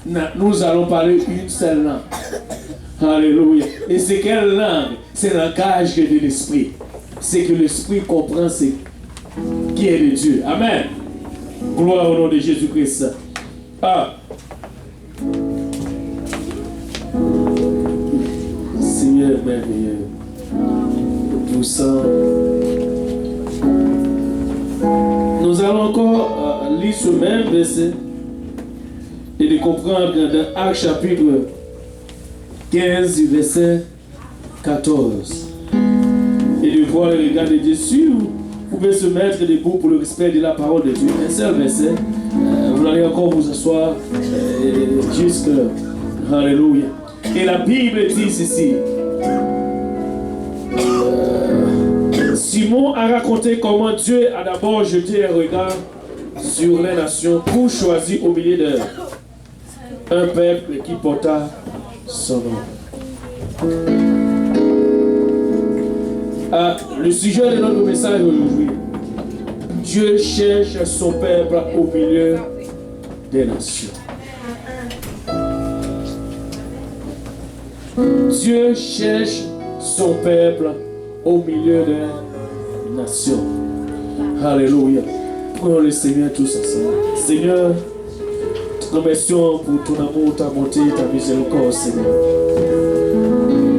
nous allons parler une seule langue. Alléluia. Et c'est quelle langue? C'est le langage de l'esprit. C'est que l'esprit comprend ce qui est de Dieu. Amen. Gloire au nom de Jésus-Christ. Ah. Seigneur merveilleux, puissant. Nous allons encore lire ce même verset et de comprendre dans Actes chapitre 15, verset 14. Et de voir le regard de Dieu sur. Vous pouvez se mettre debout pour le respect de la parole de Dieu. Un seul verset. Vous allez encore vous asseoir jusque. Alléluia. Et la Bible dit ceci. Simon a raconté comment Dieu a d'abord jeté un regard sur les nations pour choisir au milieu d'eux un peuple qui porta son nom. Le sujet de notre message aujourd'hui. Dieu cherche son peuple au milieu des nations. Dieu cherche son peuple au milieu des nations. Alléluia. Prions le Seigneur tous ensemble. Seigneur, te remercions pour ton amour, ta bonté, ta miséricorde, Seigneur.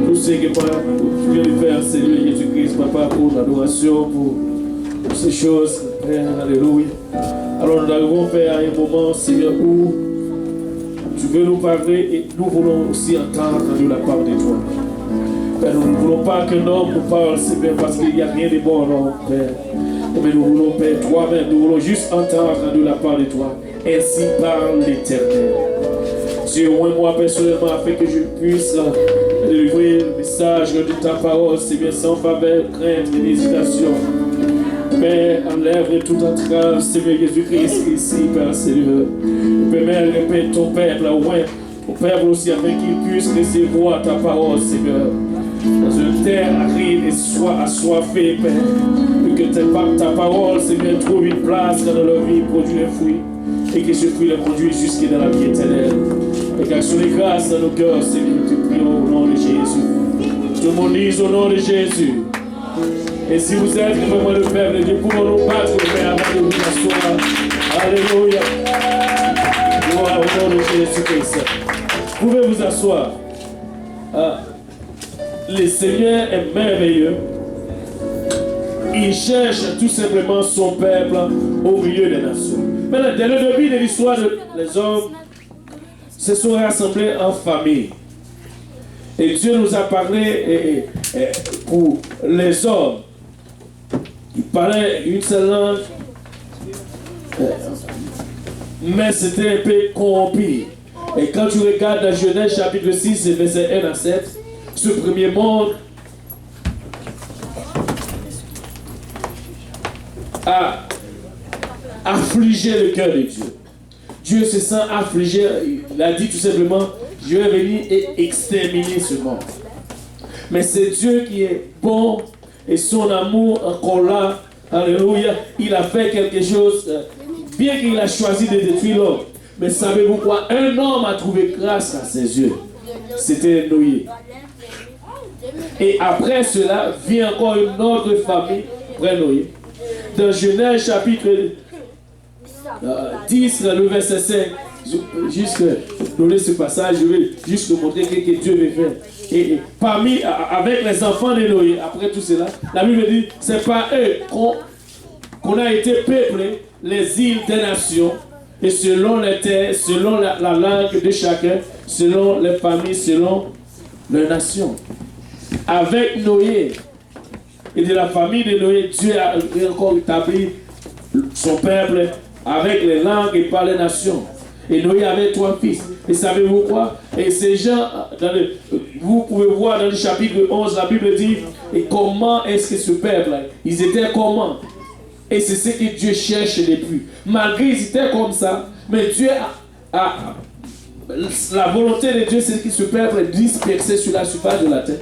Tout ce que tu viens de faire, Seigneur Jésus-Christ, Papa, pour l'adoration, pour ces choses, Père, alléluia. Alors nous arrivons, Père, à un moment, Seigneur, où tu veux nous parler et nous voulons aussi entendre de la part de toi. Père, nous ne voulons pas qu'un homme nous parle, Seigneur, parce qu'il n'y a rien de bon, non, Père. Mais nous voulons, Père, toi-même, nous voulons juste entendre de la part de toi. Ainsi parle l'Éternel. Dieu, moi personnellement, afin que je puisse délivrer le message de ta parole, Seigneur, sans faveur, crainte et hésitation. Père, enlève toute entrave, Seigneur Jésus-Christ, ici, Père, Seigneur. Permets, répète ton Père, là, ouais, ton Père aussi, afin qu'il puisse recevoir ta parole, Seigneur. Dans une terre aride et assoiffée, Père, et que ta parole, Seigneur, trouve une place dans leur vie, produit un fruit, et que ce fruit les conduit jusqu'à dans la vie éternelle. Et qu'action de grâce dans nos cœurs, Seigneur, nous te prions au nom de Jésus. Tout le monde dise au nom de Jésus. Et si vous êtes vraiment le Père de Dieu, pouvons nous battre, Père, avant de vous asseoir. Alléluia. Gloire au nom de Jésus-Christ. Vous pouvez vous asseoir. Le Seigneur est merveilleux. Il cherche tout simplement son peuple au milieu des nations. Maintenant, dès le début de l'histoire, les hommes se sont rassemblés en famille. Et Dieu nous a parlé pour les hommes. Il parlait une seule langue, mais c'était un peu corrompu. Et quand tu regardes dans Genèse chapitre 6, verset 1 à 7, ce premier monde a affligé le cœur de Dieu. Dieu se sent affligé. Il a dit tout simplement, je vais venir et exterminer ce monde. Mais c'est Dieu qui est bon et son amour encore là. Alléluia. Il a fait quelque chose, bien qu'il a choisi de détruire l'homme. Mais savez-vous quoi? Un homme a trouvé grâce à ses yeux. C'était Noé. Et après cela, vient encore une autre famille, après Noé. Dans Genèse chapitre 10, le verset 5, juste donner ce passage, je vais juste montrer ce que Dieu veut faire. Et parmi, avec les enfants de Noé, après tout cela, la Bible dit, c'est par eux qu'on a été peuplé les îles des nations, et selon les terres, selon la langue de chacun, selon les familles, selon les nations. Avec Noé et de la famille de Noé, Dieu a encore établi son peuple avec les langues et par les nations. Et Noé avait 3 fils. Et savez-vous quoi? Et ces gens, vous pouvez voir dans le chapitre 11, la Bible dit, et comment est-ce que ce peuple, ils étaient comment? Et c'est ce que Dieu cherche depuis. Malgré qu'ils étaient comme ça, mais Dieu la volonté de Dieu, c'est que ce peuple dispersé sur la surface de la terre.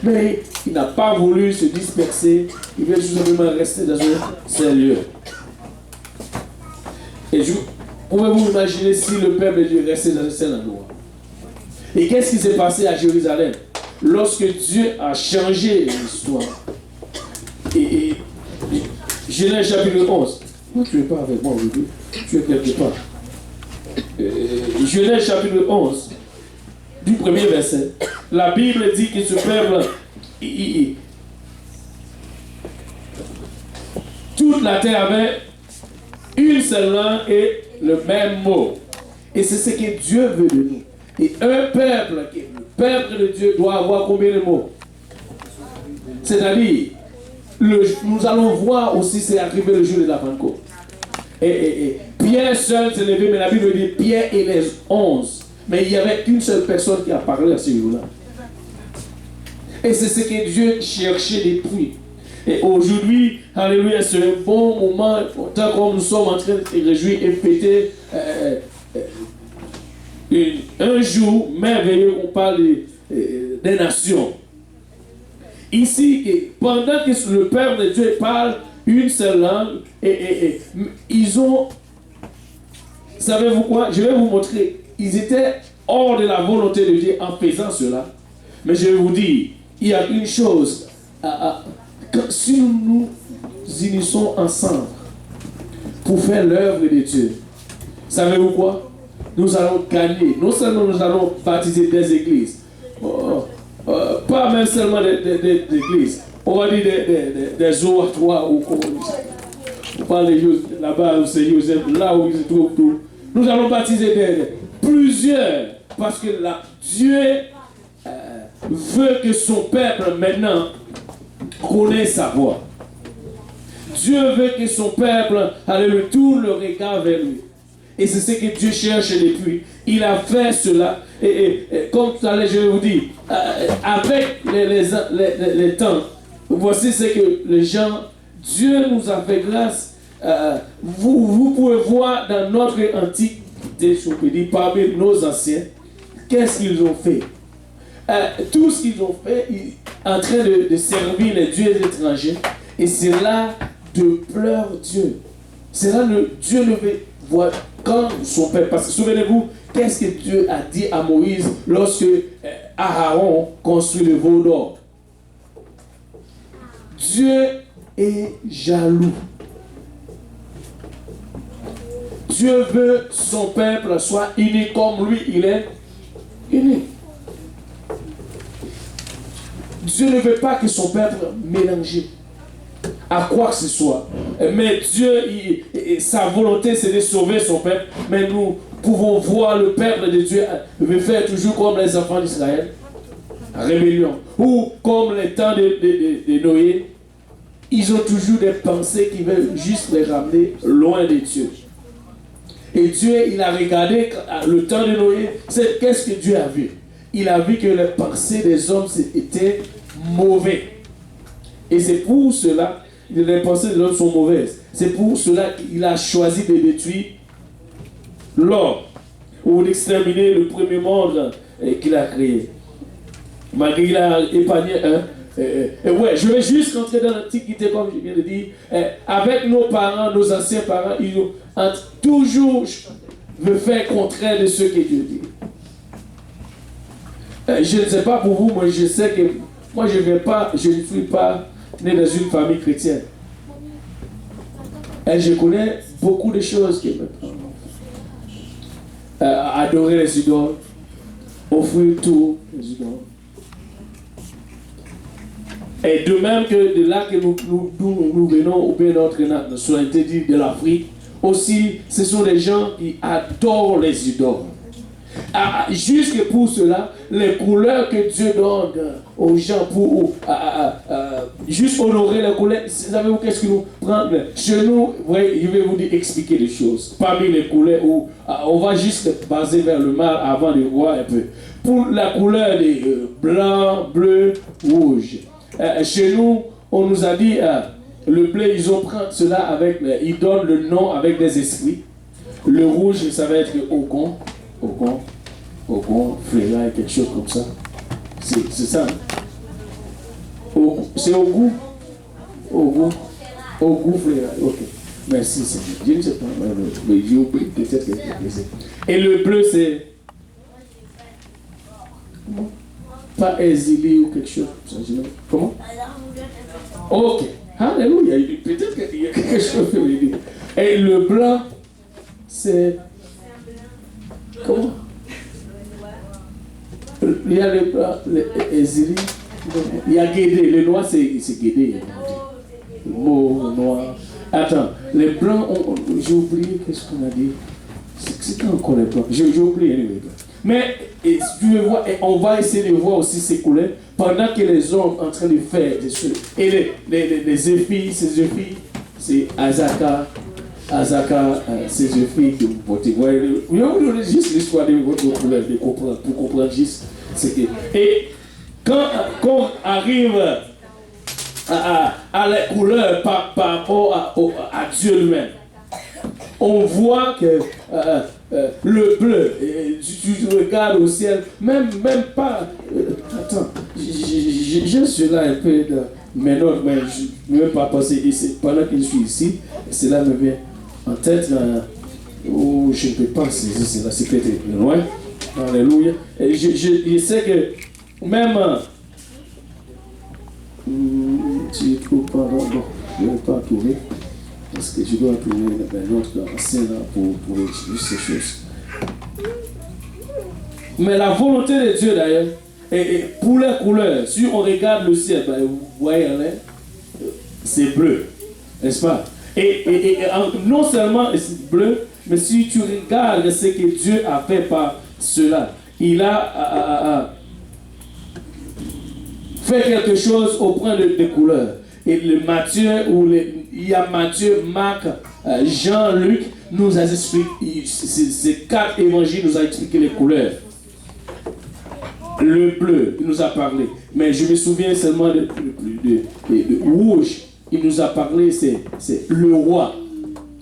Mais il n'a pas voulu se disperser. Il veut tout simplement rester dans un seul lieu. Et Pouvez-vous imaginer si le peuple de Dieu restait dans un seul endroit? Et qu'est-ce qui s'est passé à Jérusalem lorsque Dieu a changé l'histoire? Et Genèse chapitre 11. Pourquoi tu n'es pas avec moi aujourd'hui? Tu es quelque part. Genèse chapitre 11, du premier verset. La Bible dit que ce peuple, toute la terre avait une seule langue et le même mot. Et c'est ce que Dieu veut de nous. Et un peuple, le peuple de Dieu doit avoir combien de mots? C'est-à-dire, nous allons voir aussi, c'est arrivé le jour de la Pentecôte. Et Pierre seul s'est levé, mais la Bible dit Pierre et les 11. Mais il n'y avait qu'une seule personne qui a parlé à ce jour-là. Et c'est ce que Dieu cherchait depuis. Et aujourd'hui, alléluia, c'est un bon moment, tant comme nous sommes en train de se réjouir et fêter un jour merveilleux, on parle des nations. Ici, pendant que le peuple de Dieu parle une seule langue, et ils ont, savez-vous quoi? Je vais vous montrer. Ils étaient hors de la volonté de Dieu en faisant cela. Mais je vais vous dire, il y a une chose, si nous unissons ensemble pour faire l'œuvre de Dieu, savez-vous quoi? Nous allons gagner. Non seulement nous allons baptiser des églises, pas même seulement des églises, on va dire des oratoires ou on parle là-bas où c'est Joseph, là où il se trouve tout. Nous allons baptiser plusieurs parce que Dieu veut que son peuple maintenant connaisse sa voix. Dieu veut que son peuple alléluia, tourne le regard vers lui. Et c'est ce que Dieu cherche depuis. Il a fait cela. Et comme tout à l'heure, je vais vous dire, avec les temps, voici ce que les gens, Dieu nous a fait grâce. Vous pouvez voir dans notre antiquité, je peux dire, parmi nos anciens, qu'est-ce qu'ils ont fait. Tout ce qu'ils ont fait, en train de servir les dieux étrangers. Et c'est là de pleurer Dieu. C'est là que Dieu le veut voir quand son peuple. Parce que souvenez-vous, qu'est-ce que Dieu a dit à Moïse lorsque Aaron construit le veau d'or? Dieu est jaloux. Dieu veut que son peuple soit uni comme lui, il est uni. Dieu ne veut pas que son peuple mélange à quoi que ce soit. Mais Dieu, sa volonté, c'est de sauver son peuple. Mais nous pouvons voir le peuple de Dieu veut faire toujours comme les enfants d'Israël, rébellion. Ou comme les temps de Noé, ils ont toujours des pensées qui veulent juste les ramener loin de Dieu. Et Dieu, il a regardé le temps de Noé, qu'est-ce que Dieu a vu? Il a vu que les pensées des hommes étaient mauvaises. Et c'est pour cela, les pensées des hommes sont mauvaises. C'est pour cela qu'il a choisi de détruire l'homme ou d'exterminer le premier monde qu'il a créé. Malgré qu'il a épargné un. Ouais, je vais juste rentrer dans l'Antiquité, comme je viens de dire. Avec nos parents, nos anciens parents, ils ont toujours fait contraire de ce que Dieu dit. Je ne sais pas pour vous, moi je sais que moi je ne suis pas né dans une famille chrétienne. Et je connais beaucoup de choses qui me prennent. Adorer les idoles, offrir tout les idoles. Et de même que de là que nous venons, ou bien notre nationalité de l'Afrique, aussi ce sont des gens qui adorent les idoles. Jusque pour cela, les couleurs que Dieu donne aux gens pour juste honorer les couleurs, savez-vous qu'est-ce que nous prenons? Chez nous, je vais vous dire, expliquer des choses. Parmi les couleurs, où on va juste baser vers le mal avant de voir un peu. Pour la couleur des blanc, bleu, rouge. Chez nous, on nous a dit, le bleu, ils ont pris cela avec, ils donnent le nom avec des esprits. Le rouge, ça va être Ogon, Fléra, quelque chose comme ça. C'est ça. C'est Ogon, Fléra, ok. Merci Seigneur. Je ne sais pas, mais j'ai oublié peut-être quelque chose. Et le bleu, c'est. Comment? Pas exilé ou quelque chose. Comment? Ok. Alléluia. Peut-être qu'il y a quelque chose. Et le blanc, c'est. Comment? Il y a le blanc, l'exilé. Il y a guédé. Le noir, c'est guédé. Le mot noir. Attends, les blancs, j'ai oublié qu'est-ce qu'on a dit. C'est encore les blancs. J'ai oublié les blancs. Mais et, tu veux voir, et on va essayer de voir aussi ces couleurs pendant que les hommes sont en train de faire des choses. Et les épis, ces épis, c'est Azaka, ces épis que vous portez. Vous voyez juste l'histoire de votre couleur, pour comprendre juste ce que. Et quand on arrive à la couleur par rapport à Dieu lui-même, on voit que le bleu, tu regardes au ciel, même pas. Attends, je suis là un peu dans mes notes, mais je ne veux pas passer ici. Pendant que je suis ici, cela me vient en tête, où je ne peux pas saisir cela, c'est peut-être loin. Alléluia. Et je sais que même. Tu trouves pas, bon, je ne vais pas trouver. Parce que je dois trouver l'autre ancien pour juste ces choses. Mais la volonté de Dieu d'ailleurs, et pour les couleurs, si on regarde le ciel, ben, vous voyez, c'est bleu, n'est-ce pas? Et non seulement c'est bleu, mais si tu regardes ce que Dieu a fait par cela, il a fait quelque chose au point de couleurs. Et le Matthieu, il y a Matthieu, Marc, Jean, Luc, nous a expliqué, ces 4 évangiles nous a expliqué les couleurs. Le bleu, il nous a parlé. Mais je me souviens seulement de rouge. Il nous a parlé, c'est le roi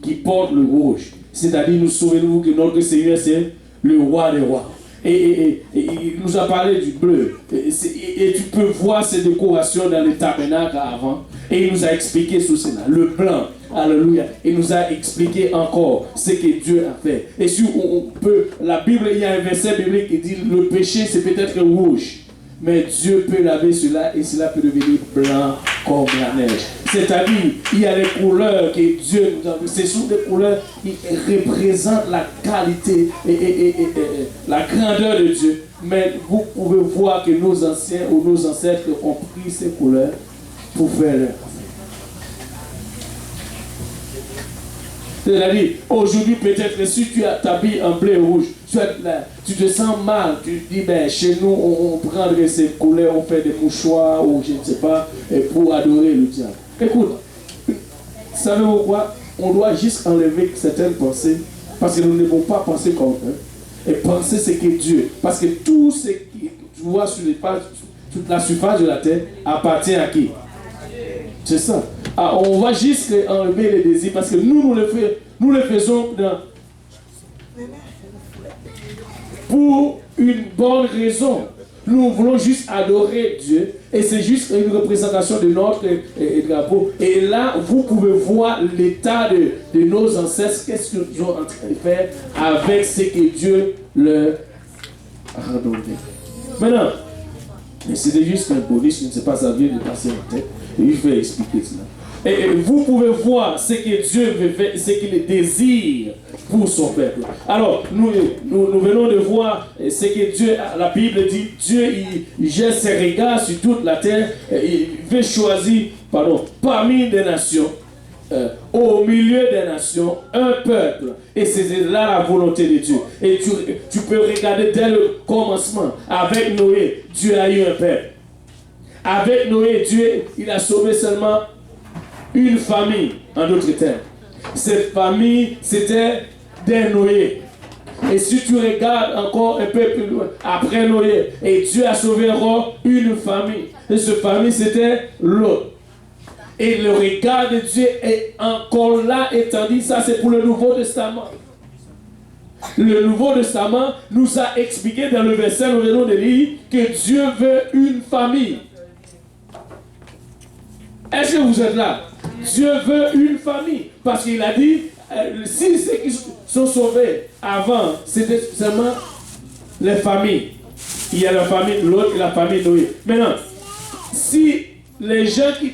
qui porte le rouge. C'est-à-dire, nous souvenons que notre Seigneur, c'est le roi des rois. Et il nous a parlé du bleu. Et tu peux voir ces décorations dans les tabernacles avant. Et il nous a expliqué tout cela. Le blanc, alléluia. Il nous a expliqué encore ce que Dieu a fait. Et si on peut, la Bible, il y a un verset biblique qui dit le péché c'est peut-être rouge. Mais Dieu peut laver cela et cela peut devenir blanc comme la neige. C'est-à-dire, il y a les couleurs que Dieu nous a. Ce sont des couleurs qui représentent la qualité et la grandeur de Dieu. Mais vous pouvez voir que nos anciens ou nos ancêtres ont pris ces couleurs pour faire leur affaire. C'est-à-dire, aujourd'hui peut-être si tu t'habilles en bleu et rouge, tu te sens mal, tu dis, ben, chez nous on prendrait ces couleurs, on fait des mouchoirs ou je ne sais pas, pour adorer le diable. Écoute, savez-vous quoi? On doit juste enlever certaines pensées, parce que nous ne devons pas penser comme eux, et penser ce que Dieu, parce que tout ce qui tu vois sur toute la surface de la terre appartient à qui? C'est ça. Ah, on va juste enlever les désirs parce que nous le faisons pour une bonne raison. Nous voulons juste adorer Dieu et c'est juste une représentation de notre drapeau. Et là, vous pouvez voir l'état de nos ancêtres, qu'est-ce qu'ils ont en train de faire avec ce que Dieu leur a donné. Maintenant, c'était juste un bonus, je ne sais pas, ça vient de passer en tête. Et je vais expliquer cela. Et vous pouvez voir ce que Dieu veut faire, ce qu'il désire pour son peuple. Alors, nous venons de voir ce que Dieu, la Bible dit, Dieu il jette ses regards sur toute la terre, il veut choisir, parmi des nations, au milieu des nations, un peuple. Et c'est là la volonté de Dieu. Et tu peux regarder dès le commencement, avec Noé, Dieu a eu un peuple. Avec Noé, Dieu, il a sauvé seulement une famille, en d'autres termes. Cette famille, c'était des Noé. Et si tu regardes encore un peu plus loin, après Noé, et Dieu a sauvé encore une famille. Et cette famille, c'était Lot. Et le regard de Dieu est encore là étendu. Ça, c'est pour le Nouveau Testament. Le Nouveau Testament nous a expliqué dans le verset, nous venons de lire, que Dieu veut une famille. Est-ce que vous êtes là? Dieu veut une famille. Parce qu'il a dit, si ceux qui sont sauvés avant, c'était seulement les familles. Il y a la famille de l'autre et la famille de Noé. Maintenant, si les gens qui...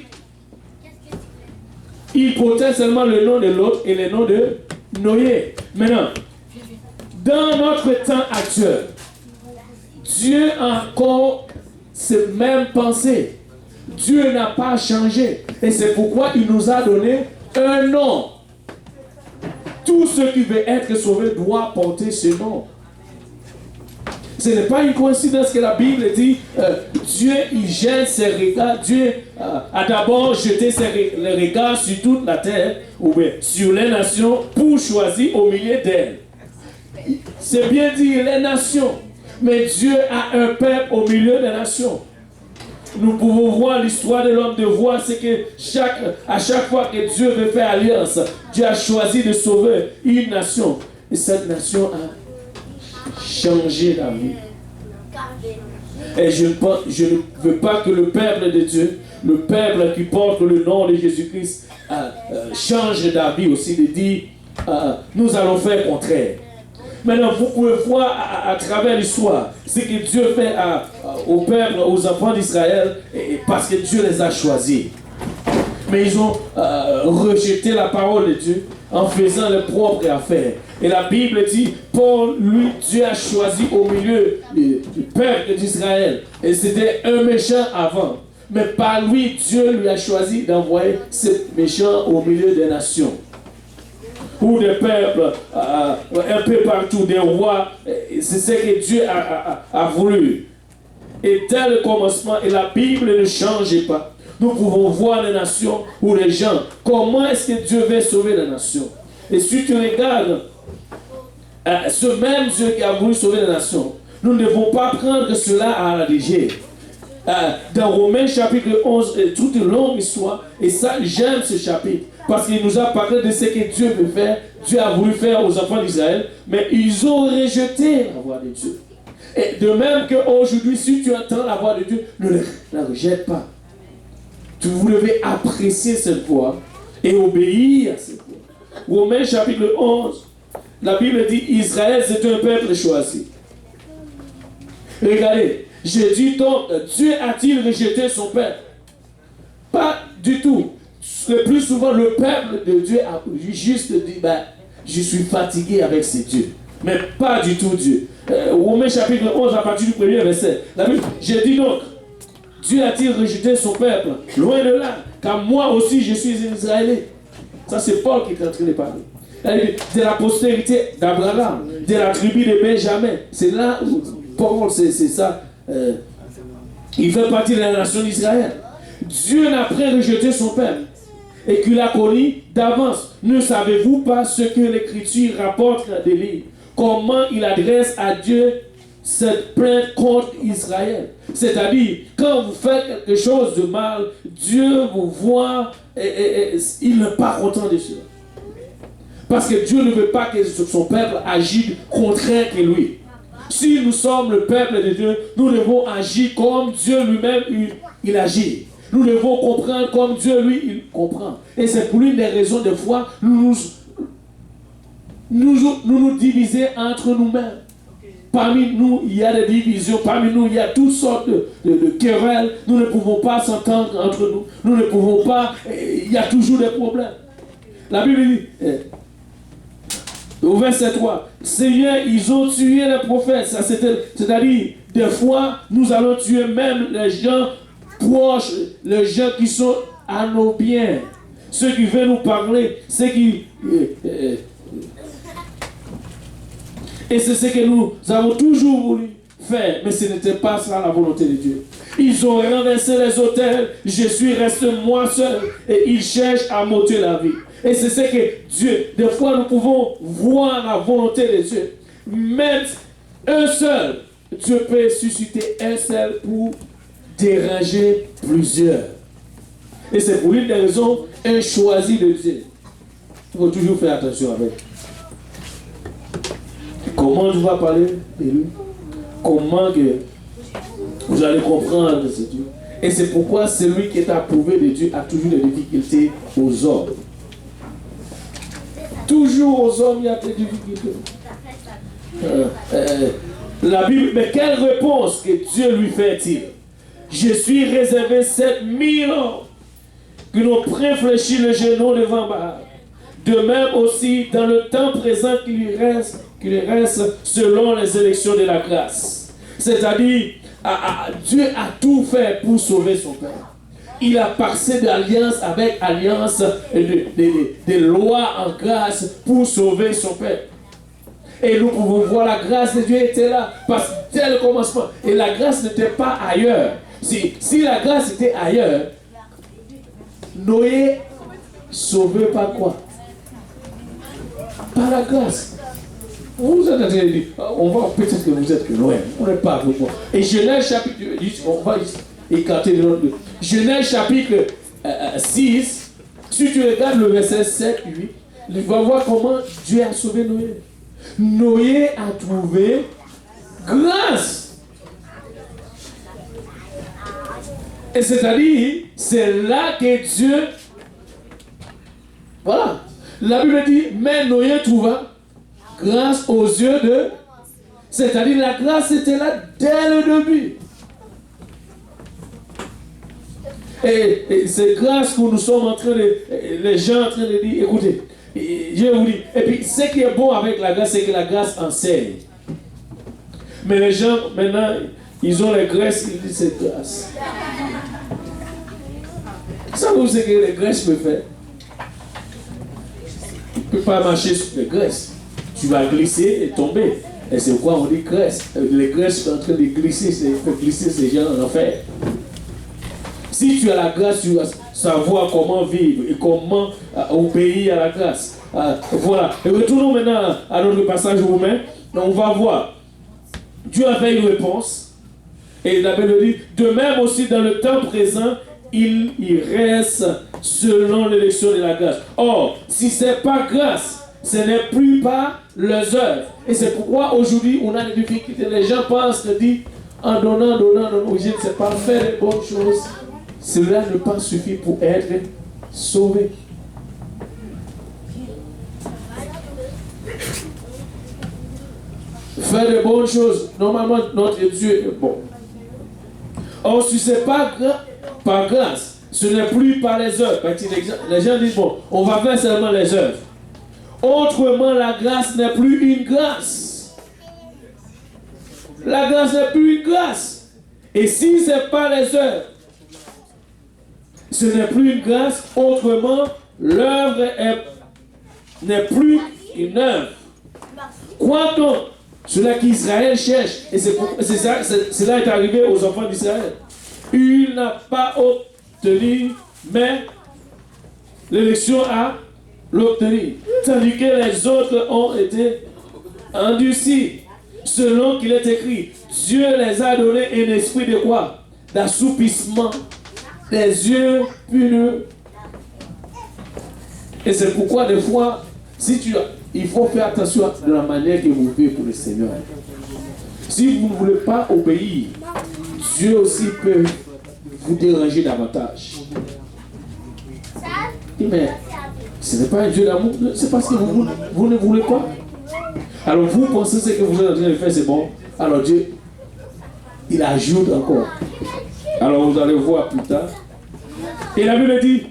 Ils portaient seulement le nom de l'autre et le nom de Noé. Maintenant, dans notre temps actuel, Dieu a encore ces mêmes pensées. Dieu n'a pas changé. Et c'est pourquoi il nous a donné un nom. Tout ce qui veut être sauvé doit porter ce nom. Ce n'est pas une coïncidence que la Bible dit Dieu, il jette ses regards. Dieu a d'abord jeté les regards sur toute la terre, ou bien sur les nations, pour choisir au milieu d'elles. C'est bien dire les nations, mais Dieu a un peuple au milieu des nations. Nous pouvons voir l'histoire de l'homme, de voir ce que à chaque fois que Dieu veut faire alliance, Dieu a choisi de sauver une nation. Et cette nation a changé la vie. Et je ne veux pas que le peuple de Dieu, le peuple qui porte le nom de Jésus-Christ, change d'avis aussi, de dire nous allons faire le contraire. Maintenant, vous pouvez voir à travers l'histoire ce que Dieu fait au peuple, aux enfants d'Israël, parce que Dieu les a choisis. Mais ils ont rejeté la parole de Dieu en faisant leurs propres affaires. Et la Bible dit, pour lui, Dieu a choisi au milieu du peuple d'Israël. Et c'était un méchant avant. Mais par lui, Dieu lui a choisi d'envoyer ces méchants au milieu des nations. Ou des peuples, un peu partout, des rois. C'est ce que Dieu a voulu. Et dès le commencement, et la Bible ne change pas. Nous pouvons voir les nations ou les gens. Comment est-ce que Dieu veut sauver les nations? Et si tu regardes ce même Dieu qui a voulu sauver les nations, nous ne devons pas prendre cela à la légère. Dans Romains chapitre 11, toute une longue histoire, et ça, j'aime ce chapitre, parce qu'il nous a parlé de ce que Dieu veut faire. Dieu a voulu faire aux enfants d'Israël, mais ils ont rejeté la voix de Dieu. Et de même qu'aujourd'hui, si tu entends la voix de Dieu, ne la rejette pas. Vous devez apprécier cette voix et obéir à cette voix. Romains chapitre 11, la Bible dit Israël c'est un peuple choisi. Regardez, je dis donc, Dieu a-t-il rejeté son peuple? Pas du tout. Le plus souvent, le peuple de Dieu a juste dit je suis fatigué avec ces dieux. Mais pas du tout Dieu. Romains chapitre 11, à partir du premier verset. La Bible, je dis donc, Dieu a-t-il rejeté son peuple? Loin de là, car moi aussi je suis un Israélien. Ça c'est Paul qui est en train de parler. De la postérité d'Abraham, de la tribu de Benjamin. C'est là où Paul, c'est ça. Il fait partie de la nation d'Israël. Dieu n'a pas rejeté son peuple et qu'il a connu d'avance. Ne savez-vous pas ce que l'Écriture rapporte d'Élie? Comment il adresse à Dieu cette plainte contre Israël. C'est-à-dire, quand vous faites quelque chose de mal, Dieu vous voit et il n'est pas content de cela. Parce que Dieu ne veut pas que son peuple agisse contraire que lui. Si nous sommes le peuple de Dieu, nous devons agir comme Dieu lui-même il agit. Nous devons comprendre comme Dieu lui il comprend. Et c'est pour l'une des raisons de foi, nous diviser entre nous-mêmes. Parmi nous, il y a des divisions. Parmi nous, il y a toutes sortes de querelles. Nous ne pouvons pas s'entendre entre nous. Nous ne pouvons pas... Il y a toujours des problèmes. La Bible dit, au verset 3, Seigneur, ils ont tué les prophètes. C'est-à-dire, des fois, nous allons tuer même les gens proches, les gens qui sont à nos biens. Ceux qui veulent nous parler, ceux qui... Et c'est ce que nous avons toujours voulu faire. Mais ce n'était pas ça la volonté de Dieu. Ils ont renversé les autels. Je suis resté moi seul. Et ils cherchent à m'ôter la vie. Et c'est ce que Dieu... Des fois, nous pouvons voir la volonté de Dieu. Même un seul. Dieu peut susciter un seul pour déranger plusieurs. Et c'est pour l'une des raisons, un choisi de Dieu. Il faut toujours faire attention avec. Comment tu vas parler de lui? Comment que vous allez comprendre ce Dieu? Et c'est pourquoi celui qui est approuvé de Dieu a toujours des difficultés aux hommes. Toujours aux hommes, il y a des difficultés. La Bible, mais quelle réponse que Dieu lui fait-il? Je suis réservé 7000 ans que nous réfléchissons le genou devant Baal. De même aussi dans le temps présent qu'il lui reste selon les élections de la grâce. C'est-à-dire, Dieu a tout fait pour sauver son peuple. Il a passé d'alliance avec alliance, de loi en grâce pour sauver son peuple. Et nous pouvons voir la grâce de Dieu était là, parce que dès le commencement. Et la grâce n'était pas ailleurs. Si la grâce était ailleurs, Noé sauvé par quoi? Par la grâce. Vous êtes en train de dire, on va peut-être que vous êtes que Noé, on n'est pas pour moi. Et Genèse chapitre, on va écarter le nom de Genèse chapitre 6, si tu regardes le verset 7, 8, tu vas voir comment Dieu a sauvé Noé. Noé a trouvé grâce. Et c'est-à-dire, c'est là que Dieu... Voilà. La Bible dit, mais Noé trouva grâce aux yeux de... C'est-à-dire, la grâce était là dès le début. Et c'est grâce que nous sommes en train de... Les gens en train de dire, écoutez, je vous dis, et puis ce qui est bon avec la grâce, c'est que la grâce enseigne. Mais les gens, maintenant, ils ont les graisses, ils disent c'est grâce. Savez-vous ce que les graisses peuvent faire? Tu ne peux pas marcher sur les graisses. Tu vas glisser et tomber. Et c'est pourquoi on dit graisse. Les graisses sont en train de glisser, ces gens en enfer. Si tu as la grâce, tu vas savoir comment vivre et comment obéir à la grâce. Voilà. Et retournons maintenant à notre passage romain. On va voir. Dieu avait une réponse. Et la Bible dit, de même aussi dans le temps présent, il y reste selon l'élection de la grâce. Or, si ce n'est pas grâce, ce n'est plus par les œuvres. Et c'est pourquoi aujourd'hui, on a des difficultés. Les gens pensent que dit, en donnant, je ne sais pas faire les bonnes choses. Cela ne pas suffire pour être sauvé. Faire de bonnes choses, normalement notre Dieu est bon. Or, si ce n'est pas par grâce, ce n'est plus par les œuvres. Les gens disent, bon, on va faire seulement les œuvres. Autrement, la grâce n'est plus une grâce. La grâce n'est plus une grâce. Et si ce n'est pas les œuvres, ce n'est plus une grâce. Autrement, l'œuvre n'est plus une œuvre. Quoi donc? Cela qu'Israël cherche, et cela est arrivé aux enfants d'Israël. Il n'a pas obtenu, mais l'élection a l'obtenu. Tandis que les autres ont été endurcis. Selon qu'il est écrit, Dieu les a donné un esprit de quoi? D'assoupissement, des yeux purs. Et c'est pourquoi des fois, il faut faire attention à la manière que vous vivez pour le Seigneur. Si vous ne voulez pas obéir, Dieu aussi peut vous déranger davantage. Mais ce n'est pas un Dieu d'amour, c'est parce que vous ne voulez pas. Alors vous pensez que ce que vous êtes en train de faire, c'est bon. Alors Dieu, il ajoute encore. Alors vous allez voir plus tard. Et la Bible dit,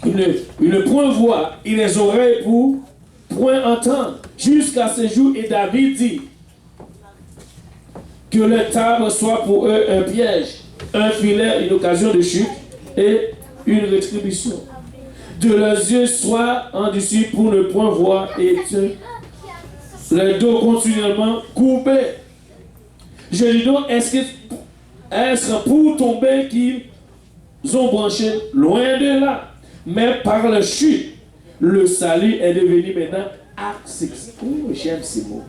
il ne point voir, il les oreilles pour point entendre, jusqu'à ce jour. Et David dit que le table soit pour eux un piège, un filet, une occasion de chute et une rétribution. De leurs yeux soit en dessus pour ne point voir et les dos continuellement coupés. Je dis donc, est-ce pour tomber qu'ils ont branché loin de là? Mais par la chute, le salut est devenu maintenant accessible. Oh, j'aime ces mots.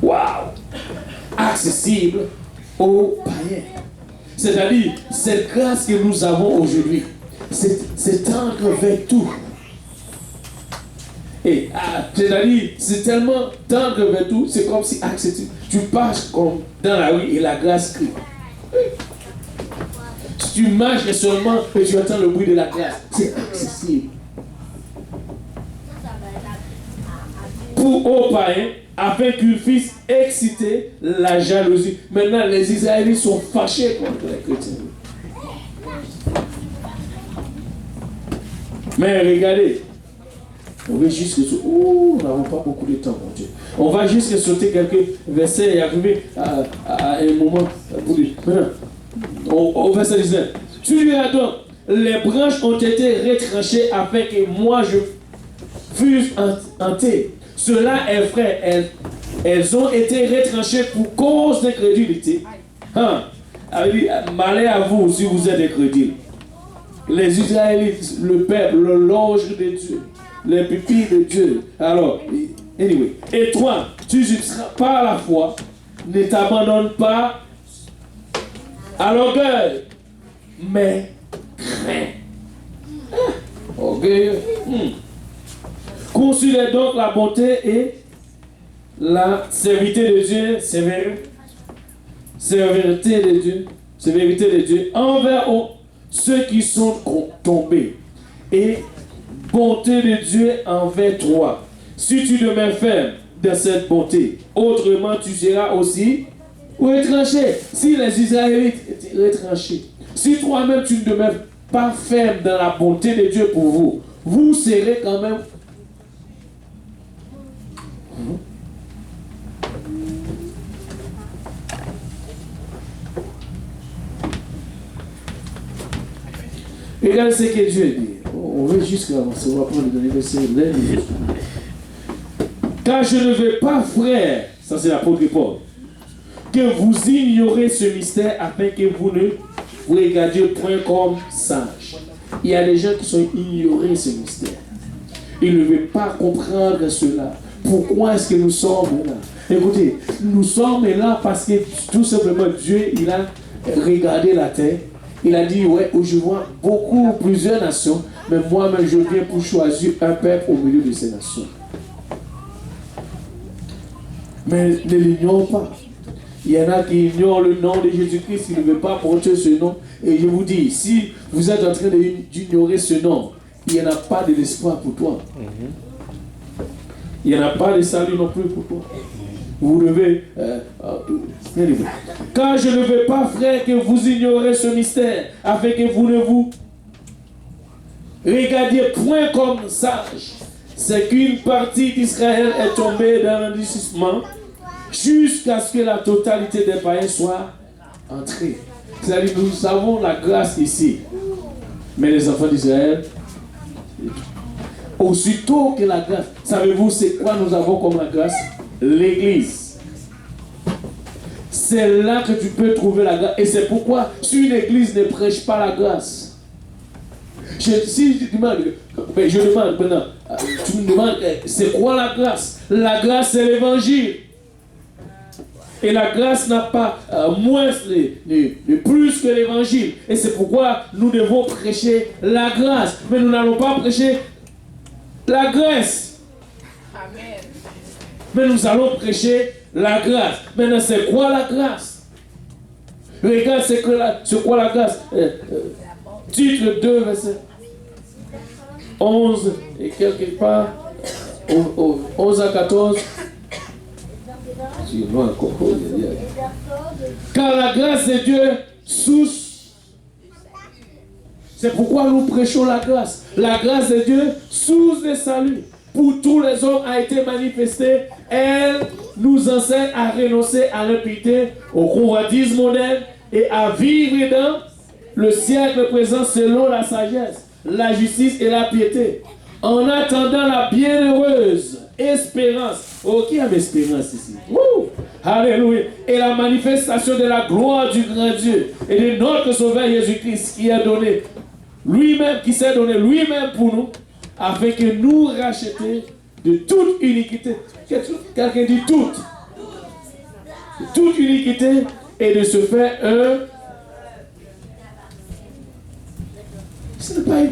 Waouh! Accessible aux païens. C'est-à-dire, cette grâce que nous avons aujourd'hui, c'est tendre vers tout. Et c'est-à-dire, c'est tellement tendre vers tout, c'est comme si accessible. Tu passes comme dans la rue et la grâce crie. Tu marches seulement et tu entends le bruit de la glace. C'est accessible. Aux païens, afin qu'ils puissent exciter la jalousie. Maintenant, les Israélites sont fâchés contre les chrétiens. Mais regardez, on va juste nous n'avons pas beaucoup de temps, mon Dieu. On va juste sauter quelques versets et arriver à un moment pour lui. Maintenant, au verset 19. Tu lui as donc, les branches ont été retranchées afin que moi je fusse hanté. Cela est vrai, elles ont été retranchées pour cause d'incrédulité. Malheur à vous si vous êtes incrédules. Les Israélites, le peuple, le loge de Dieu, les pupilles de Dieu. Alors, anyway. Et toi, tu subsisteras par la foi, ne t'abandonne pas à l'orgueil, mais crains. Orgueil. Considère donc la bonté et la sévérité de Dieu, sévérité de Dieu envers ceux qui sont tombés, et bonté de Dieu envers toi. Si tu demeures ferme dans cette bonté, autrement tu seras aussi retranché. Si les Israélites étaient retranchés, si toi-même tu ne demeures pas ferme dans la bonté de Dieu pour vous, vous serez quand même. Regardez ce que Dieu dit. On veut juste avancer. On va prendre le dernier verset. Car je ne veux pas, frère, ça c'est l'apôtre Paul, que vous ignorez ce mystère afin que vous ne vous regardiez point comme sages. Il y a des gens qui sont ignorés ce mystère. Ils ne veulent pas comprendre cela. Pourquoi est-ce que nous sommes là? Écoutez, nous sommes là parce que tout simplement Dieu, il a regardé la terre. Il a dit, ouais, je vois plusieurs nations, mais moi-même je viens pour choisir un peuple au milieu de ces nations. Mais ne l'ignorons pas. Il y en a qui ignorent le nom de Jésus-Christ, qui ne veulent pas porter ce nom. Et je vous dis, si vous êtes en train d'ignorer ce nom, il n'y en a pas de l'espoir pour toi. Il n'y en a pas de salut non plus pour toi. Vous devez... Car je ne veux pas, frère, que vous ignorez ce mystère, afin que vous ne vous regardiez point comme sages. C'est qu'une partie d'Israël est tombée dans l'endurcissement jusqu'à ce que la totalité des païens soit entrée. C'est-à-dire que nous avons la grâce ici. Mais les enfants d'Israël, aussitôt que la grâce, savez-vous c'est quoi nous avons comme la grâce? L'église. C'est là que tu peux trouver la grâce. Et c'est pourquoi, si une église ne prêche pas la grâce, si je demande maintenant, tu me demandes, c'est quoi la grâce? La grâce, c'est l'évangile. Et la grâce n'a pas moins de plus que l'évangile. Et c'est pourquoi nous devons prêcher la grâce. Mais nous n'allons pas prêcher la graisse. Amen. Mais nous allons prêcher la grâce. Maintenant, c'est quoi la grâce? Regarde, c'est quoi la grâce? Titre 2, verset 11 et quelque part, 11 à 14. Car la grâce de Dieu source. C'est pourquoi nous prêchons la grâce. La grâce de Dieu, source de salut pour tous les hommes, a été manifestée. Elle nous enseigne à renoncer à l'impiété, au convoitisme moderne et à vivre dans le siècle présent selon la sagesse, la justice et la piété. En attendant la bienheureuse espérance. Oh, qui a l'espérance ici? Alléluia. Et la manifestation de la gloire du grand Dieu et de notre Sauveur Jésus-Christ qui a donné lui-même, qui s'est donné lui-même pour nous, afin que nous rachetions de toute iniquité. Quelqu'un dit toute. De toute iniquité et de se faire un. Ce n'est pas une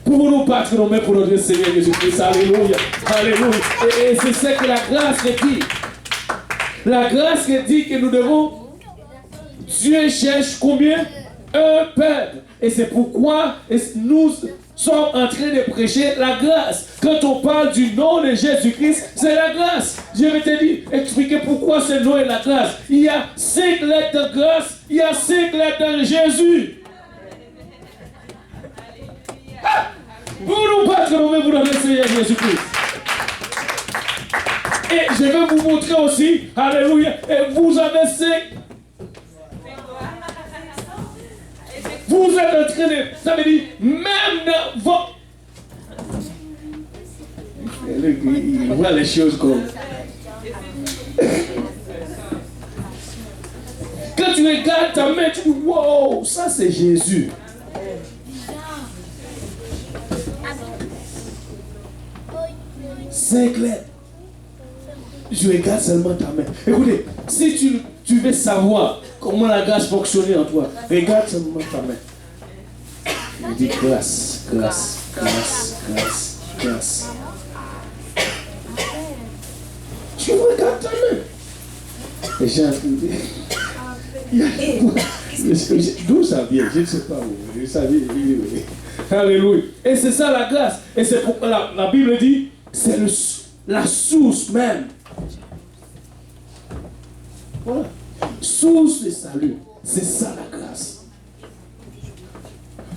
pour nous battre nos mains pour notre Seigneur Jésus-Christ. Alléluia. Alléluia. Et c'est ce que la grâce dit. La grâce dit que nous devons Dieu cherche combien? Un peuple. Et c'est pourquoi nous sommes en train de prêcher la grâce. Quand on parle du nom de Jésus-Christ, c'est la grâce. Je vais te dire, expliquer pourquoi ce nom est la grâce. Il y a 5 lettres de grâce, il y a 5 lettres de Jésus. Ah! Vous nous battre que nous vous donner le Seigneur Jésus-Christ. Et je vais vous montrer aussi, alléluia, et vous avez 5. Vous êtes en train de, ça veut dire, même dans votre... Il voit les choses comme... Quand tu regardes ta main, tu dis, wow, ça c'est Jésus. C'est clair. Je regarde seulement ta main. Écoutez, si tu veux savoir comment la grâce fonctionne en toi, regarde seulement ta main. Il dit grâce, grâce, grâce, grâce, grâce. Tu regardes ta main. Et j'ai d'où ça vient? Je ne sais pas où. Ça vient. Alléluia. Et c'est ça la grâce. Et c'est pourquoi la Bible dit, c'est la source même. Voilà. Source de salut. C'est ça la grâce.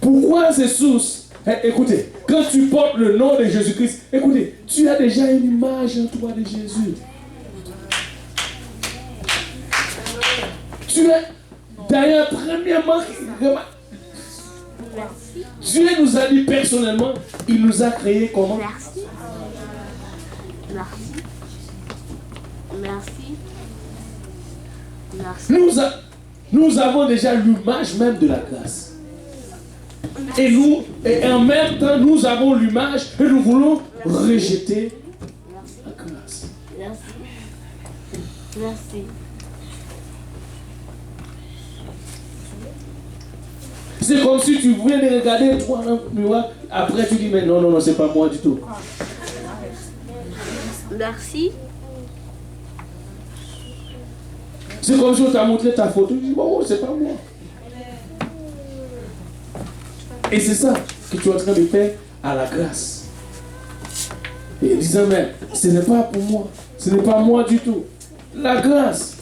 Pourquoi c'est source? Écoutez, quand tu portes le nom de Jésus-Christ, écoutez, tu as déjà une image en toi de Jésus. Tu es, d'ailleurs, premièrement, Dieu nous a dit personnellement, il nous a créé comment? Merci. Merci. Merci. Merci. Nous avons déjà l'image même de la grâce. Et en même temps, nous avons l'image et nous voulons rejeter la grâce. Merci. Merci. C'est comme si tu viens de regarder toi dans le miroir, après tu dis mais non, c'est pas moi du tout. Merci. C'est comme si on t'a montré ta photo, tu dis bon, c'est pas moi. Et c'est ça que tu es en train de faire à la grâce. Et disant mais ce n'est pas pour moi, ce n'est pas moi du tout. La grâce.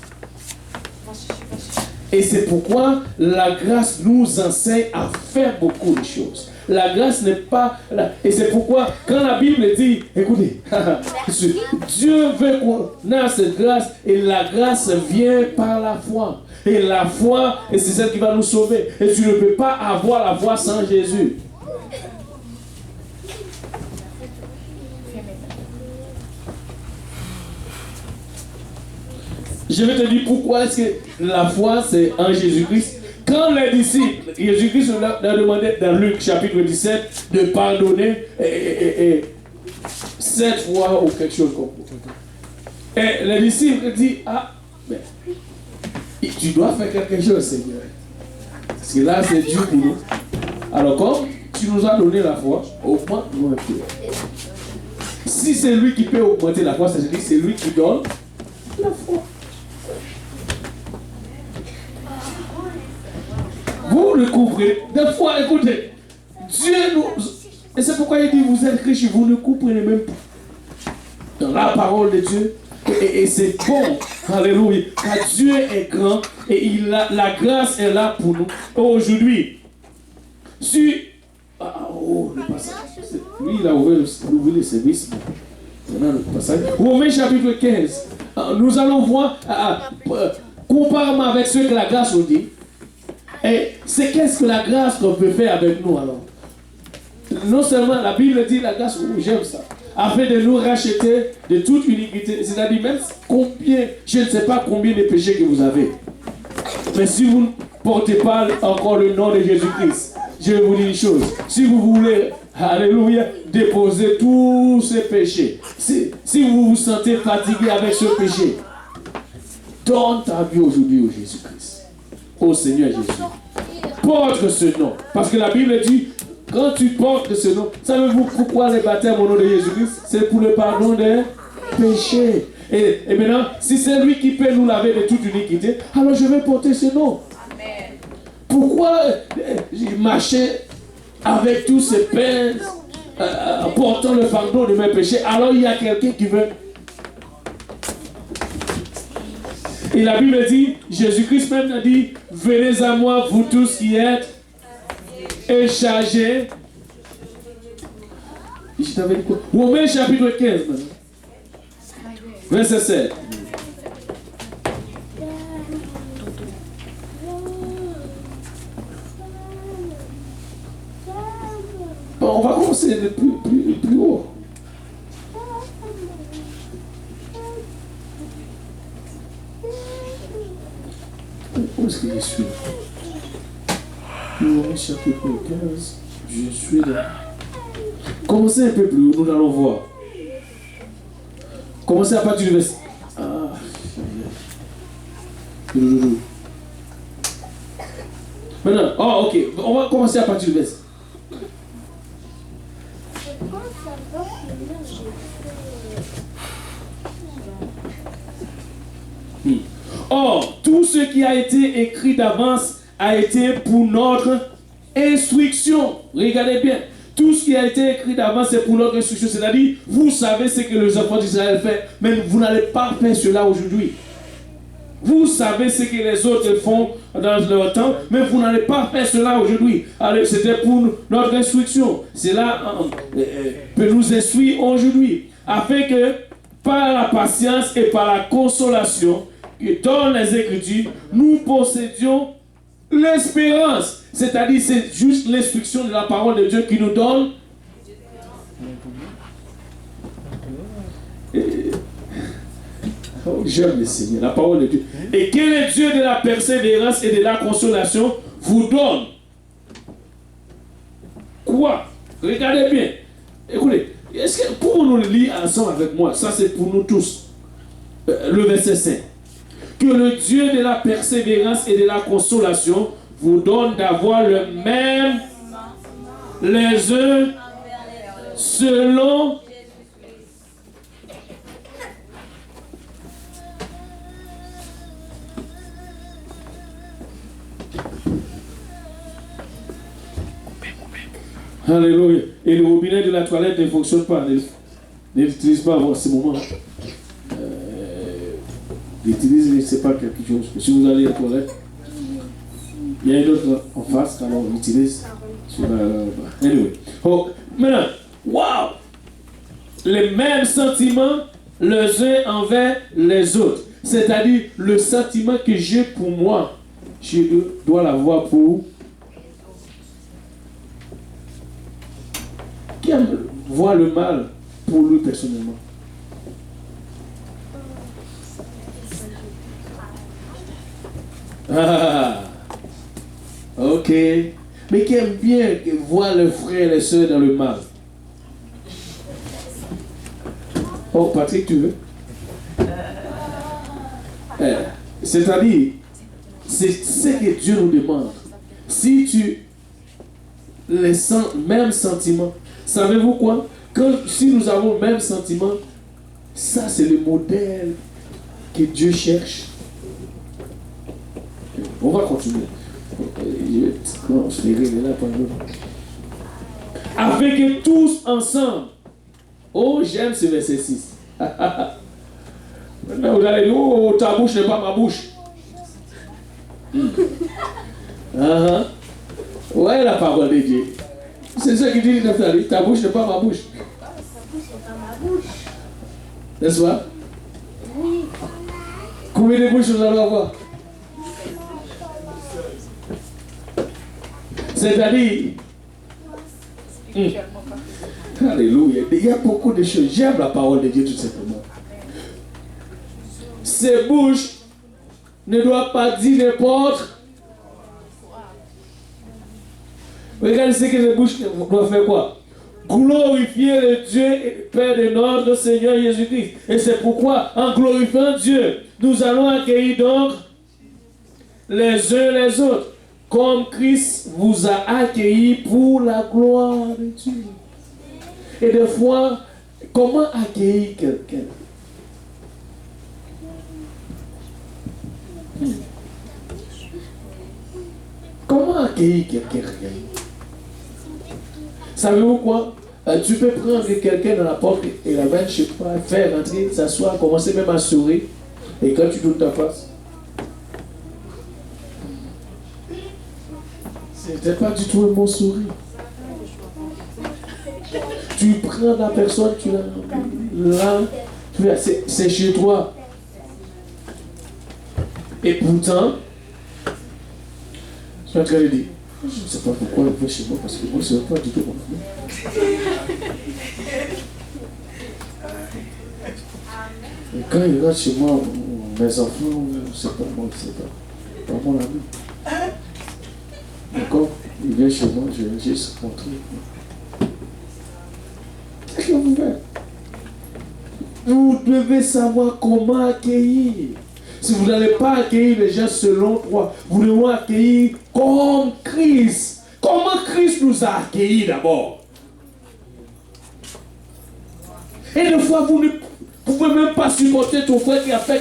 Et c'est pourquoi la grâce nous enseigne à faire beaucoup de choses. La grâce n'est pas... Et c'est pourquoi quand la Bible dit, écoutez, Dieu veut qu'on ait cette grâce et la grâce vient par la foi. Et la foi, et c'est celle qui va nous sauver. Et tu ne peux pas avoir la foi sans Jésus. Je vais te dire pourquoi est-ce que la foi c'est en Jésus-Christ. Quand les disciples, Jésus-Christ leur demandait dans Luc chapitre 17 de pardonner 7 fois ou quelque chose comme ça. Et les disciples disent, ah, mais tu dois faire quelque chose, Seigneur. Parce que là c'est Dieu pour nous. Alors comme tu nous as donné la foi, augmente-nous un peu. Si c'est lui qui peut augmenter la foi, c'est-à-dire c'est lui qui donne la foi. Vous le couvrez. Des fois, écoutez, Dieu nous... Et c'est pourquoi il dit, vous êtes riches, vous ne comprenez même pas. Dans la parole de Dieu. Et c'est bon. Alléluia. Car Dieu est grand et la grâce est là pour nous. Aujourd'hui, si... le passage. Lui, il a ouvert le service. Romains chapitre 15. Nous allons voir, comparément avec ce que la grâce nous dit. Et c'est qu'est-ce que la grâce qu'on peut faire avec nous alors? Non seulement la Bible dit la grâce, j'aime ça, afin de nous racheter de toute iniquité. C'est-à-dire même combien, je ne sais pas combien de péchés que vous avez. Mais si vous ne portez pas encore le nom de Jésus-Christ, je vais vous dire une chose. Si vous voulez, alléluia, déposer tous ces péchés, si vous vous sentez fatigué avec ce péché, donne ta vie aujourd'hui au Jésus-Christ. Au Seigneur Jésus. Porte ce nom. Parce que la Bible dit, quand tu portes ce nom, savez-vous pourquoi le baptême au nom de Jésus-Christ? C'est pour le pardon des péchés. Et maintenant, si c'est lui qui peut nous laver de toute iniquité, alors je vais porter ce nom. Amen. Pourquoi marcher avec tous ces peines, portant le fardeau de mes péchés, alors il y a quelqu'un qui veut. Et la Bible dit, Jésus-Christ même a dit, venez à moi, vous tous qui êtes et chargés. Je t'avais dit quoi? Romains chapitre 15, verset 7. Bon, on va commencer le plus haut. Où est-ce que je suis? Romains chapitre 15, je suis là. Commencez un peu plus haut, nous allons voir. Commencez à partir du verset. Maintenant, ok, on va commencer à partir du verset. Or, tout ce qui a été écrit d'avance a été pour notre instruction. Regardez bien. Tout ce qui a été écrit d'avance, c'est pour notre instruction. C'est-à-dire, vous savez ce que les enfants d'Israël font, mais vous n'allez pas faire cela aujourd'hui. Vous savez ce que les autres font dans leur temps, mais vous n'allez pas faire cela aujourd'hui. Alors, c'était pour notre instruction. Cela peut nous instruire aujourd'hui, afin que, par la patience et par la consolation que dans les Écritures, nous possédions l'espérance. C'est-à-dire, c'est juste l'instruction de la parole de Dieu qui nous donne. J'aime le Seigneur, la parole de Dieu. Et que le Dieu de la persévérance et de la consolation vous donne. Quoi? Regardez bien. Écoutez, est-ce que pour nous le lire ensemble avec moi, ça c'est pour nous tous. Le verset 5. Que le Dieu de la persévérance et de la consolation vous donne d'avoir le même les uns selon Alléluia. Et le robinet de la toilette ne fonctionne pas. Ne l'utilise pas à ce moment. L'utilise, je ne sais pas quelque chose. Si vous allez à la toilette, il y a une autre en face, alors on l'utilise. Anyway. Oh, maintenant, wow! Les mêmes sentiments les uns envers les autres. C'est-à-dire, le sentiment que j'ai pour moi, je dois l'avoir pour. Qui aime voir le mal pour lui personnellement? Ah, ok. Mais qui aime bien voir les frères et les soeurs dans le mal? Oh, Patrick, tu veux? C'est-à-dire, c'est ce que Dieu nous demande. Si tu les mêmes sentiments, savez-vous quoi? Si nous avons le même sentiment, ça c'est le modèle que Dieu cherche. On va continuer. Je vais transférer là pendant. Afin que tous ensemble. Oh, j'aime ce verset 6. Maintenant, vous allez dire, oh, ta bouche n'est pas ma bouche. Ouais, la parole de Dieu. C'est ça qui dit, ta bouche n'est pas ma bouche. Ta bouche n'est pas ma bouche. N'est-ce pas? Oui. Combien de bouches nous allons avoir? C'est-à-dire, alléluia, il y a beaucoup de choses. J'aime la parole de Dieu tout simplement. Ces bouches ne doivent pas dire n'importe. Regardez ce que les bouches doivent faire quoi? Glorifier le Dieu et Père de notre Seigneur Jésus-Christ. Et c'est pourquoi, en glorifiant Dieu, nous allons accueillir donc les uns les autres, comme Christ vous a accueillis pour la gloire de Dieu. Et des fois, comment accueillir quelqu'un? Comment accueillir quelqu'un? Savez-vous quoi? Tu peux prendre quelqu'un dans la porte et la mettre chez toi, faire rentrer, s'asseoir, commencer même à sourire. Et quand tu tournes ta face, c'était pas du tout un bon sourire. Tu prends la personne, tu la c'est chez toi. Et pourtant, je suis en train de dire, je ne sais pas pourquoi elle vient chez moi, parce que moi, je ne sais pas du tout comment. Et quand il rentre chez moi, mes enfants, c'est pas moi, c'est pas mon ami. D'accord? Il vient chez moi, je vais juste montrer. Qu'est-ce que vous faites? Vous devez savoir comment accueillir. Si vous n'allez pas accueillir les gens selon toi, vous devez accueillir comme Christ. Comment Christ nous a accueillis d'abord? Et des fois, vous ne pouvez même pas supporter ton frère qui a fait...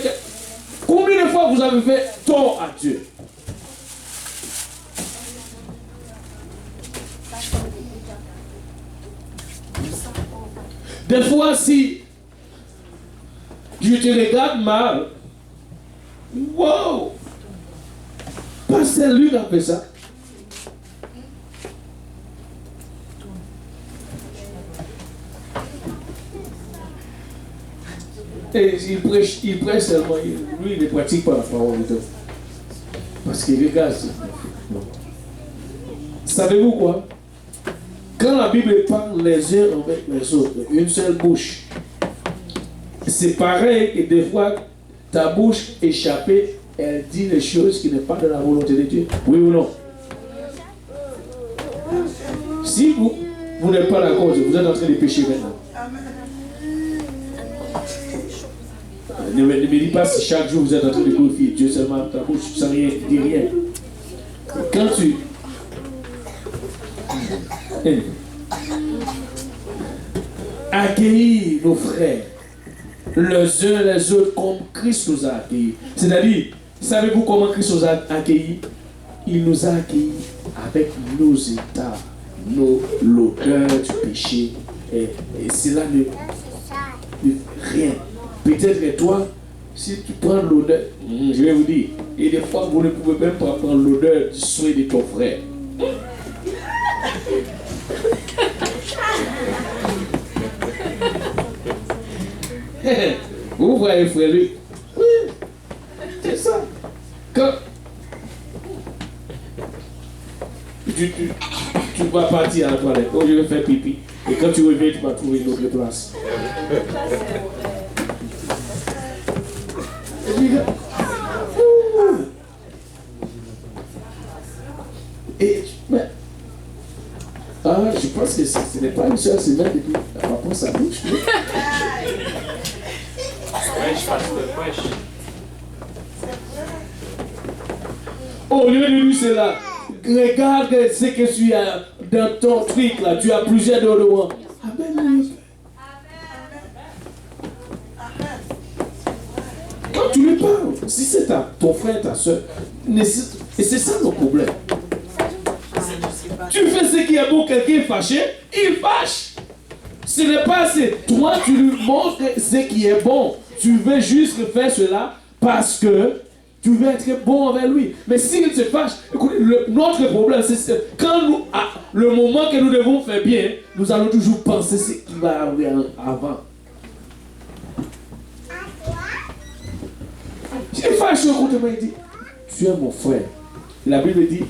Combien de fois vous avez fait tort à Dieu? Des fois, si je te regarde mal, wow! Pasteur Luc a fait ça. Et il prêche seulement. Lui, il ne pratique pas la parole de Dieu. Parce qu'il regarde. Savez-vous quoi? Quand la Bible parle les uns avec les autres, une seule bouche, c'est pareil que des fois, ta bouche échappée, elle dit des choses qui ne sont pas de la volonté de Dieu. Oui ou non? Si vous n'êtes pas d'accord, vous êtes en train de pécher maintenant. Ne me dis pas si chaque jour vous êtes en train de glorifier Dieu seulement ta bouche, sans rien dire rien. Quand tu... accueillir nos frères, les uns les autres, comme Christ nous a accueillis. C'est-à-dire, savez-vous comment Christ nous a accueillis? Il nous a accueillis avec nos états, l'odeur du péché. Et cela ne rien. Peut-être que toi, si tu prends l'odeur, je vais vous dire, et des fois vous ne pouvez même pas prendre l'odeur du souhait de ton frère. Vous voyez, frère Luc? Oui, c'est ça. Quand tu vas partir à la toilette, oh, je vais faire pipi, et quand tu reviens, tu vas trouver une autre place. Et je pense que ce n'est pas une seule semaine depuis la réponse à bouche. Au lieu de lui, c'est là. Regarde ce que tu as dans ton truc là. Tu as plusieurs déodorants. Amen. Quand tu lui parles, si c'est ton frère, ta soeur, et c'est ça le problème. Tu fais ce qui est bon, quelqu'un est fâché, il fâche. Ce n'est pas assez. Toi, tu lui montres ce qui est bon. Tu veux juste faire cela parce que tu veux être bon avec lui. Mais s'il se fâche, écoutez, notre problème, c'est quand le moment que nous devons faire bien, nous allons toujours penser ce qui va arriver avant. Il est fâché, écoutez-moi, il dit, tu es mon frère. La Bible dit,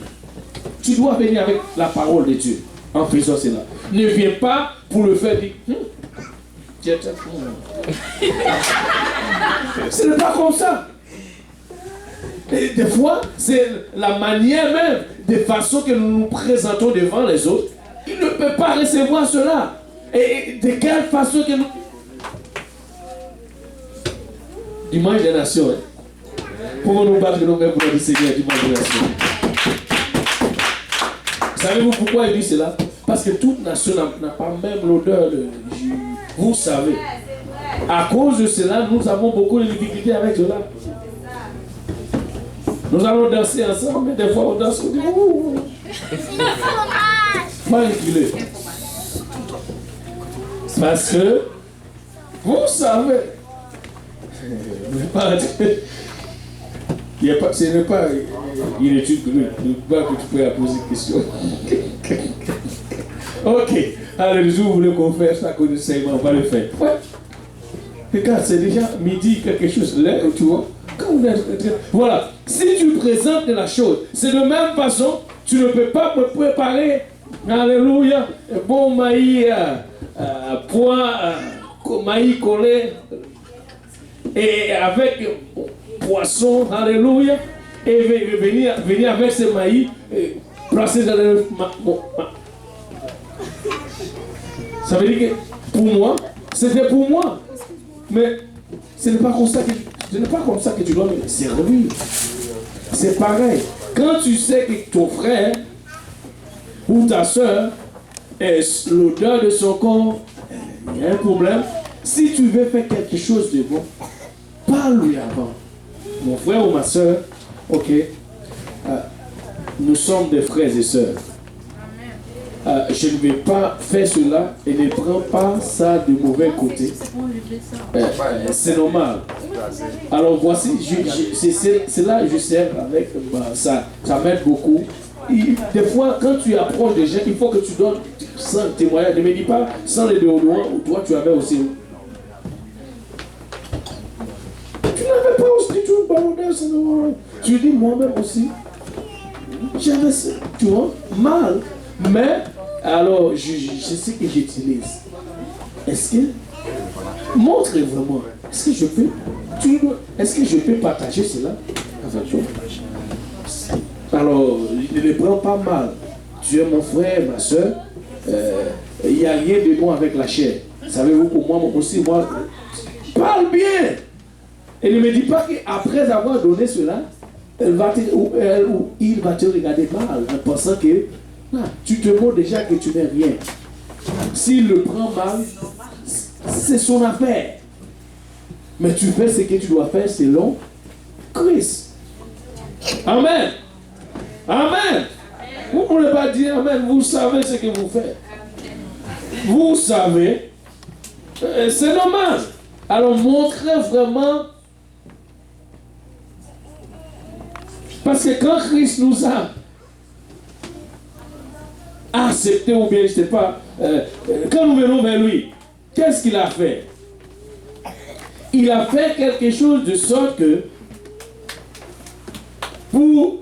tu dois venir avec la parole de Dieu en faisant cela. Ne viens pas pour le faire dire, ce n'est pas comme ça. Et des fois, c'est la manière même, de façon que nous nous présentons devant les autres. Il ne peut pas recevoir cela. Et de quelle façon que nous... Dimanche des nations, hein? Pouvons nous battre nos mains pour le Seigneur dimanche des nations. Savez-vous pourquoi il dit cela? Parce que toute nation n'a pas même l'odeur de Jésus. Vous savez. À cause de cela, nous avons beaucoup de difficultés avec cela. Nous allons danser ensemble, mais des fois on danse, on dit ouh. Pas reculer. Parce que vous savez, ce n'est pas une étude que tu peux poser une question. Ok, alors le jour où vous voulez qu'on fasse ça, on va le faire. Ouais. Regarde, c'est déjà midi, quelque chose là, tu vois. Voilà, si tu présentes la chose, c'est de même façon, tu ne peux pas me préparer, alléluia, bon maïs, point, maïs collé, et avec poisson, alléluia, et venir avec ce maïs, placer dans le... Ça veut dire que pour moi, c'était pour moi, mais ce n'est pas comme ça que tu dois me servir. C'est pareil. Quand tu sais que ton frère ou ta soeur est l'odeur de son corps, il y a un problème. Si tu veux faire quelque chose de bon, parle-lui avant. Mon frère ou ma soeur, ok, nous sommes des frères et sœurs. Je ne vais pas faire cela et ne prends pas ça de mauvais côté. C'est normal. Alors voici, c'est là que je sers avec ça. Ça m'aide beaucoup. Des fois, quand tu approches des gens, il faut que tu donnes sans témoignage. Ne me dis pas sans les déodorants ou toi tu avais aussi. Tu n'avais pas aussi tout le tu dis moi-même aussi. J'avais ça, tu vois, mal. Mais, alors, je sais que j'utilise. Est-ce que, montre vraiment, est-ce que je peux partager cela avec toi? Alors, ne le prends pas mal. Tu es mon frère, ma soeur. Il n'y a rien de bon avec la chair. Savez-vous, pour moi aussi, moi, parle bien. Et ne me dis pas qu'après avoir donné cela, il va te regarder mal en pensant que tu te montres déjà que tu n'es rien. S'il le prend mal, c'est son affaire. Mais tu fais ce que tu dois faire selon Christ. Amen. Amen. Vous ne pouvez pas dire Amen. Vous savez ce que vous faites. Vous savez. C'est normal. Alors montrez vraiment. Parce que quand Christ nous a accepté, ou bien je ne sais pas, quand nous venons vers lui, qu'est-ce qu'il a fait? Il a fait quelque chose de sorte que pour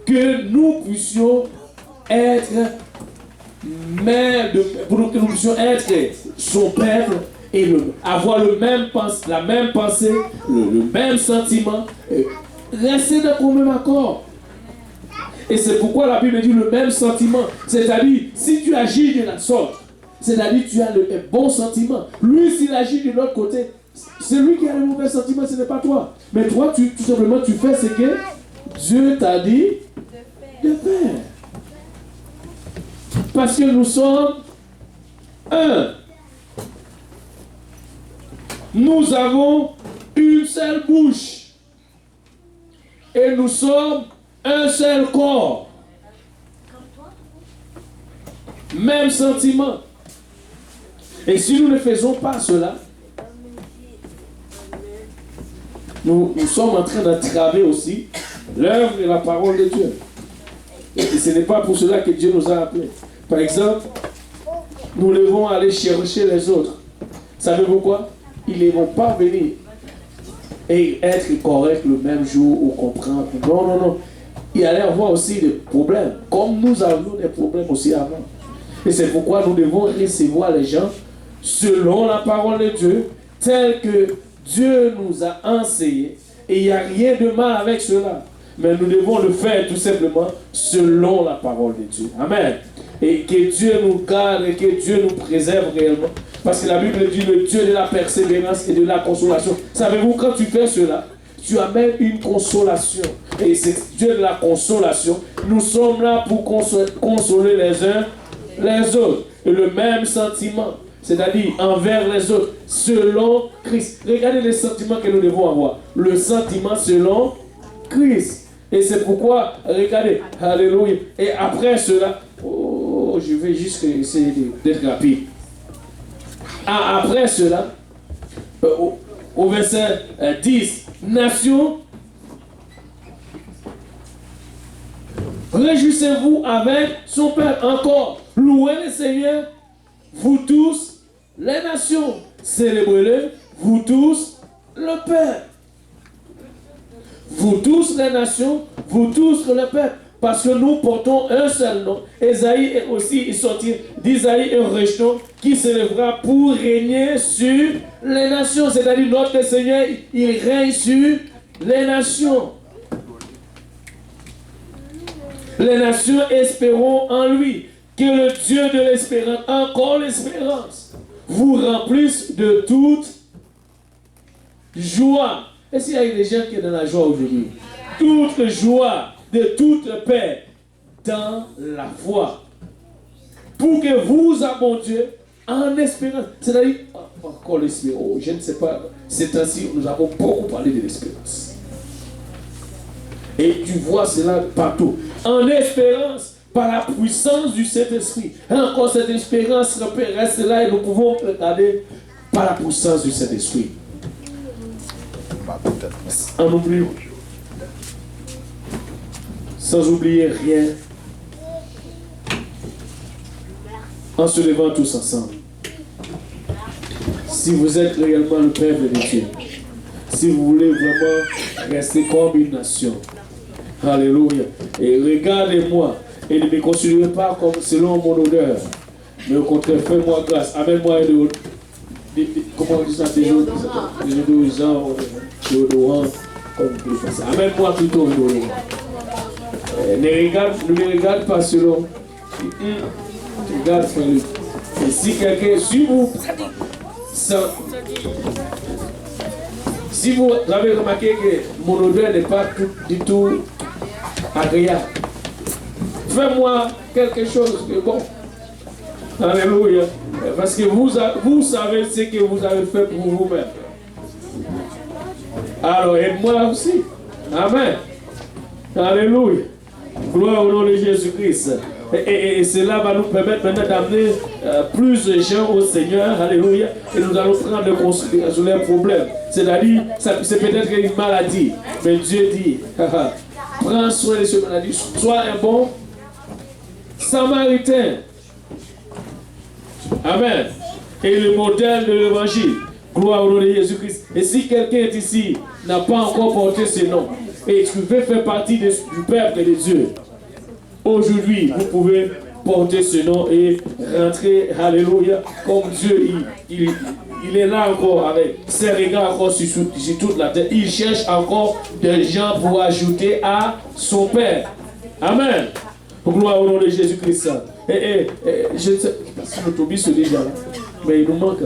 que nous puissions être pour que nous puissions être son peuple et avoir la même pensée, le même sentiment, rester dans le même accord. Et c'est pourquoi la Bible dit le même sentiment. C'est-à-dire, si tu agis de la sorte, c'est-à-dire tu as le bon sentiment. Lui, s'il agit de l'autre côté, c'est lui qui a le mauvais sentiment, ce n'est pas toi. Mais toi, tout simplement, tu fais ce que Dieu t'a dit de faire. Parce que nous sommes un. Nous avons une seule bouche. Et nous sommes un seul corps. Même sentiment. Et si nous ne faisons pas cela, nous sommes en train d'entraver aussi l'œuvre et la parole de Dieu. Et ce n'est pas pour cela que Dieu nous a appelés. Par exemple, nous devons aller chercher les autres. Savez-vous quoi? Ils ne vont pas venir et être corrects le même jour ou comprendre. Non, non, non. Il allait avoir aussi des problèmes, comme nous avions des problèmes aussi avant. Et c'est pourquoi nous devons recevoir les gens selon la parole de Dieu, tel que Dieu nous a enseigné. Et il n'y a rien de mal avec cela. Mais nous devons le faire tout simplement selon la parole de Dieu. Amen. Et que Dieu nous garde et que Dieu nous préserve réellement. Parce que la Bible dit le Dieu de la persévérance et de la consolation. Savez-vous, quand tu fais cela, tu amènes une consolation. Et c'est Dieu de la consolation. Nous sommes là pour consoler les uns les autres. Et le même sentiment, c'est-à-dire envers les autres, selon Christ. Regardez les sentiments que nous devons avoir. Le sentiment selon Christ. Et c'est pourquoi, regardez, alléluia. Et après cela, oh, je vais juste essayer d'être rapide. Après cela, au verset 10, nation, réjouissez-vous avec son peuple. Encore, louez le Seigneur, vous tous, les nations. Célébrez-le, vous tous, le peuple. Vous tous, les nations, vous tous, le peuple. Parce que nous portons un seul nom. Ésaïe est aussi, il sortit d'Isaïe un rejeton qui s'élèvera pour régner sur les nations. C'est-à-dire notre Seigneur, il règne sur les nations. Les nations espérons en lui. Que le Dieu de l'espérance, encore l'espérance, vous remplisse de toute joie. Est-ce qu'il y a des gens qui sont dans la joie aujourd'hui? Toute joie, de toute paix, dans la foi. Pour que vous abondiez en espérance. C'est-à-dire, encore l'espérance. Oh, je ne sais pas, ces temps-ci, nous avons beaucoup parlé de l'espérance. Et tu vois cela partout. En espérance, par la puissance du Saint-Esprit. Encore cette espérance reste là et nous pouvons regarder par la puissance du Saint-Esprit. En oubliant. Sans oublier rien. En se levant tous ensemble. Si vous êtes réellement le peuple de Dieu. Si vous voulez vraiment rester comme une nation. Alléluia. Et regardez-moi. Et ne me considérez pas comme selon mon odeur. Mais au contraire, fais-moi grâce. Amène-moi comment on dit ça? Des déodorants, comme vous pouvez faire. Amène-moi plutôt un déodorant. Ne me regarde pas selon. Regarde, frère. Et si quelqu'un, si vous avez remarqué que mon odeur n'est pas du tout agréable, fais-moi quelque chose de bon. Alléluia. Parce que vous savez ce que vous avez fait pour vous-même. Alors aide-moi aussi. Amen. Alléluia. Gloire au nom de Jésus-Christ. Et cela va nous permettre maintenant d'amener plus de gens au Seigneur. Alléluia. Et nous allons prendre de considération leurs problèmes. C'est-à-dire, c'est peut-être une maladie. Mais Dieu dit, prends soin de cette maladie. Sois un bon Samaritain. Amen. Et le modèle de l'évangile. Gloire au nom de Jésus-Christ. Et si quelqu'un est ici, n'a pas encore porté ce nom, et tu veux faire partie du peuple de Dieu, aujourd'hui, vous pouvez porter ce nom et rentrer, alléluia, comme Dieu, il est là encore avec ses regards encore sur toute la terre. Il cherche encore des gens pour ajouter à son Père. Amen. Gloire au nom de Jésus-Christ. Je ne sais pas si l'autobus est déjà là, mais il nous manque.